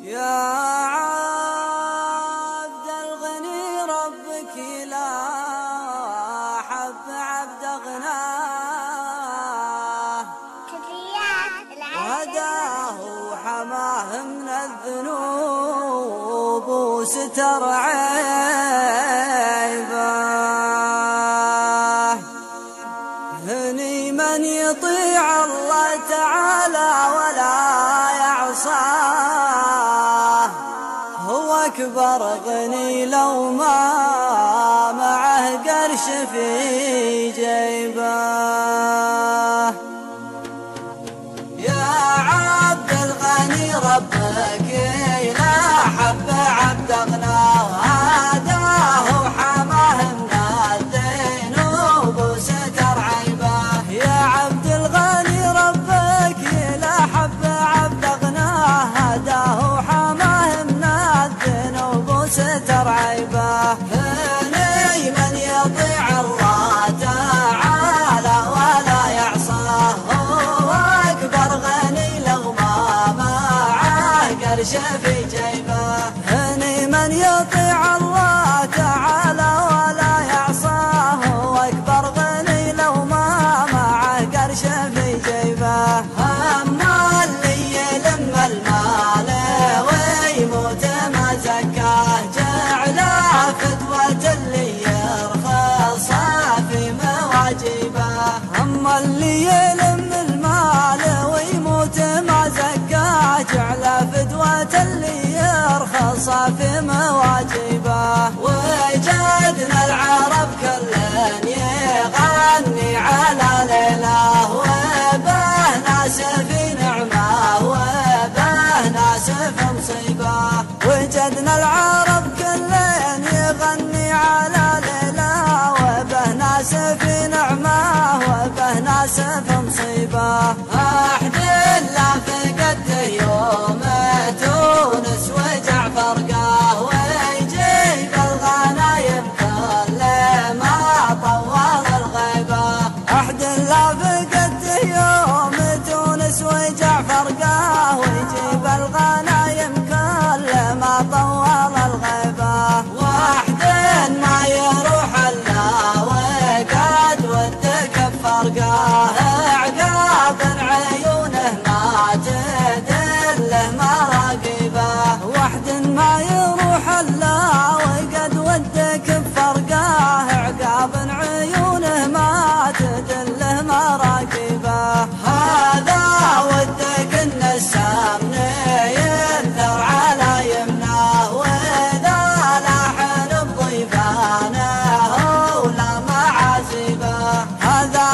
يا عبد الغني ربك لا حب عبد غناه، وهداه وحماه من الذنوب وستر عيبه. هني من يطيع الله تعالى ولا يعصاه، هو أكبر غني لو ما معه قرش في جيبه. يا عبد الغني ربك لا حب عبد غناه، هداه وحماه من الذنوب وستر عيبه. يا عبد الغني ربك لا حب عبد غناه، هداه وحماه من الذنوب وستر عيبه. هني من يطيع الله تعالى ولا يعصاه، هو أكبر غني لو ما معه قرش في جيبه. هني من يطيع الله تعالى ولا يعصاه، هو أكبر غني لو ما معه قرش في جيبه. أما اللي يلم المال ويموت ما زكاه، جعله فتوى اللي يرخص في مواجبه. أما اللي يلم المال ويموت ما زكاه، جعله فدوة اللي يرخص في مواجبه. وجدنا العرب كلن يغني على ليله، وبه ناس في نعمه وبه ناس في مصيبه. وجدنا العرب كلن يغني على ليله، وبه ناس في نعمه وبه ناس في مصيبه. أحد لا فقدته يوم تونس وجعفر قاه، ويجيب الغنايم كل ما طول الغيبه. أحد لا فقدته يوم تونس وجعفر قاه، ويجيب الغنايم كل ما طول الغيبه. واحد ما يروح الا وقد ودك بفرقاه، عقاب عيونه ما تدله مراقبه. واحد ما يروح الا وقد ودك بفرقاه، عقاب عيونه ما تدله مراقبه. هذا ودك ان السمن ينثر على يمناه، واذا لاحن بضيفانه ولا معازبه. هذا